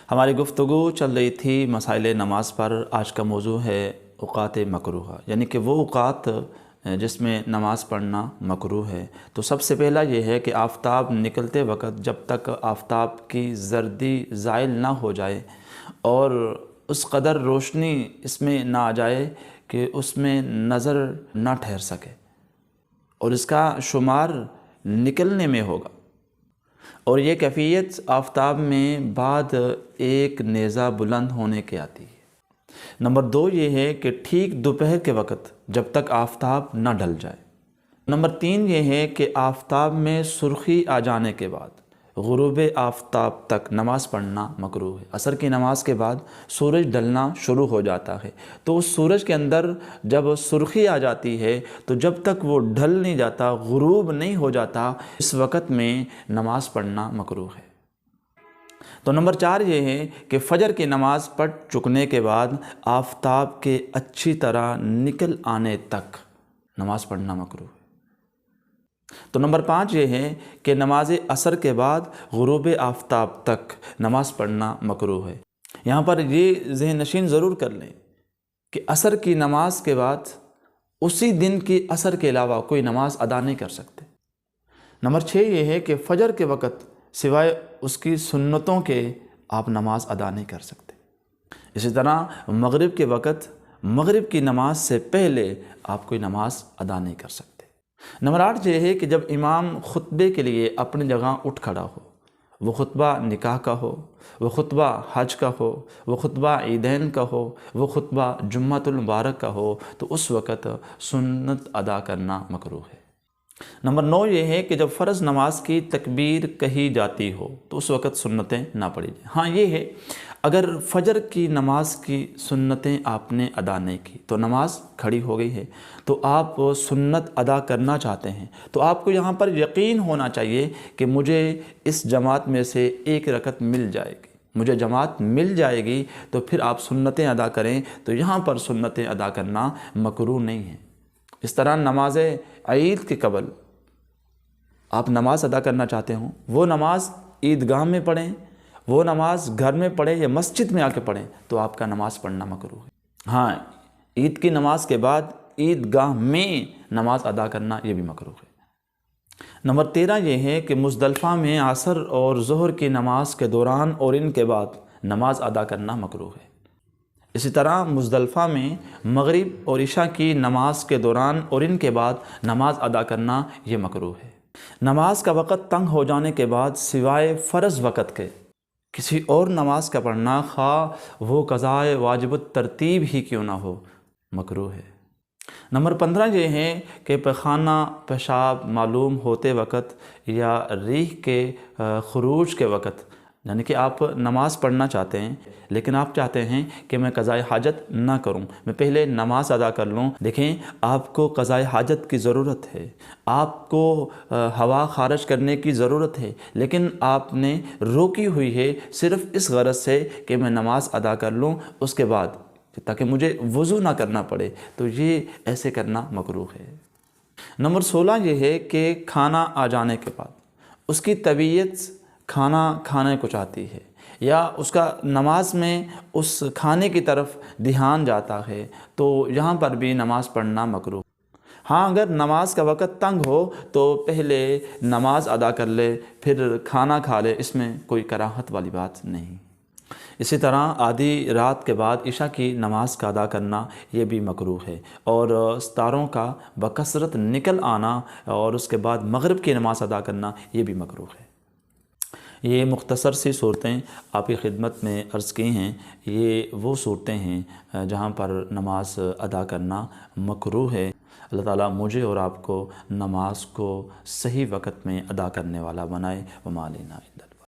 ہماری گفتگو چل رہی تھی مسائل نماز پر۔ آج کا موضوع ہے اوقات مکروہ، یعنی کہ وہ اوقات جس میں نماز پڑھنا مکروہ ہے۔ تو سب سے پہلا یہ ہے کہ آفتاب نکلتے وقت جب تک آفتاب کی زردی زائل نہ ہو جائے اور اس قدر روشنی اس میں نہ آ جائے کہ اس میں نظر نہ ٹھہر سکے، اور اس کا شمار نکلنے میں ہوگا۔ اور یہ کیفیت آفتاب میں بعد ایک نیزہ بلند ہونے کے آتی ہے۔ نمبر 2 یہ ہے کہ ٹھیک دوپہر کے وقت جب تک آفتاب نہ ڈھل جائے۔ نمبر 3 یہ ہے کہ آفتاب میں سرخی آ جانے کے بعد غروب آفتاب تک نماز پڑھنا مکروہ ہے۔ عصر کی نماز کے بعد سورج ڈھلنا شروع ہو جاتا ہے، تو اس سورج کے اندر جب سرخی آ جاتی ہے تو جب تک وہ ڈھل نہیں جاتا، غروب نہیں ہو جاتا، اس وقت میں نماز پڑھنا مکروہ ہے۔ تو نمبر 4 یہ ہے کہ فجر کی نماز پڑھ چکنے کے بعد آفتاب کے اچھی طرح نکل آنے تک نماز پڑھنا مکروہ ہے۔ تو نمبر 5 یہ ہے کہ نماز عصر کے بعد غروب آفتاب تک نماز پڑھنا مکروہ ہے۔ یہاں پر یہ ذہن نشین ضرور کر لیں کہ عصر کی نماز کے بعد اسی دن کی عصر کے علاوہ کوئی نماز ادا نہیں کر سکتے۔ نمبر 6 یہ ہے کہ فجر کے وقت سوائے اس کی سنتوں کے آپ نماز ادا نہیں کر سکتے۔ اسی طرح مغرب کے وقت مغرب کی نماز سے پہلے آپ کوئی نماز ادا نہیں کر سکتے۔ نمبر 8 یہ ہے کہ جب امام خطبے کے لیے اپنی جگہ اٹھ کھڑا ہو، وہ خطبہ نکاح کا ہو، وہ خطبہ حج کا ہو، وہ خطبہ عیدین کا ہو، وہ خطبہ جمعۃ المبارک کا ہو، تو اس وقت سنت ادا کرنا مکروہ ہے۔ نمبر 9 یہ ہے کہ جب فرض نماز کی تکبیر کہی جاتی ہو تو اس وقت سنتیں نہ پڑھی جائیں۔ ہاں یہ ہے، اگر فجر کی نماز کی سنتیں آپ نے ادا نہیں کی تو نماز کھڑی ہو گئی ہے، تو آپ سنت ادا کرنا چاہتے ہیں تو آپ کو یہاں پر یقین ہونا چاہیے کہ مجھے اس جماعت میں سے ایک رکعت مل جائے گی، مجھے جماعت مل جائے گی، تو پھر آپ سنتیں ادا کریں۔ تو یہاں پر سنتیں ادا کرنا مکروہ نہیں ہے۔ اس طرح نماز عید کے قبل آپ نماز ادا کرنا چاہتے ہوں، وہ نماز عیدگاہ میں پڑھیں، وہ نماز گھر میں پڑھیں یا مسجد میں آ کے پڑھیں، تو آپ کا نماز پڑھنا مکروہ ہے۔ ہاں، عید کی نماز کے بعد عیدگاہ میں نماز ادا کرنا یہ بھی مکروہ ہے۔ نمبر 13 یہ ہے کہ مزدلفہ میں عصر اور ظہر کی نماز کے دوران اور ان کے بعد نماز ادا کرنا مکروہ ہے۔ اسی طرح مزدلفہ میں مغرب اور عشاء کی نماز کے دوران اور ان کے بعد نماز ادا کرنا یہ مکروہ ہے۔ نماز کا وقت تنگ ہو جانے کے بعد سوائے فرض وقت کے کسی اور نماز کا پڑھنا، خواہ وہ قضائے واجب الترتیب ہی کیوں نہ ہو، مکروہ ہے۔ نمبر 15 یہ ہے کہ پیخانہ پیشاب معلوم ہوتے وقت یا ریح کے خروج کے وقت، یعنی کہ آپ نماز پڑھنا چاہتے ہیں لیکن آپ چاہتے ہیں کہ میں قضائے حاجت نہ کروں، میں پہلے نماز ادا کر لوں۔ دیکھیں، آپ کو قضائے حاجت کی ضرورت ہے، آپ کو ہوا خارج کرنے کی ضرورت ہے، لیکن آپ نے روکی ہوئی ہے صرف اس غرض سے کہ میں نماز ادا کر لوں اس کے بعد، تاکہ مجھے وضو نہ کرنا پڑے، تو یہ ایسے کرنا مکروہ ہے۔ نمبر 16 یہ ہے کہ کھانا آ جانے کے بعد اس کی طبیعت کھانا کھانے کو چاہتی ہے یا اس کا نماز میں اس کھانے کی طرف دھیان جاتا ہے، تو یہاں پر بھی نماز پڑھنا مکروہ۔ ہاں، اگر نماز کا وقت تنگ ہو تو پہلے نماز ادا کر لے پھر کھانا کھا لے، اس میں کوئی کراہت والی بات نہیں۔ اسی طرح آدھی رات کے بعد عشاء کی نماز کا ادا کرنا یہ بھی مکروہ ہے، اور ستاروں کا بکثرت نکل آنا اور اس کے بعد مغرب کی نماز ادا کرنا یہ بھی مکروہ ہے۔ یہ مختصر سی صورتیں آپ کی خدمت میں عرض کی ہیں۔ یہ وہ صورتیں ہیں جہاں پر نماز ادا کرنا مکروہ ہے۔ اللہ تعالیٰ مجھے اور آپ کو نماز کو صحیح وقت میں ادا کرنے والا بنائے۔ وما علینا الا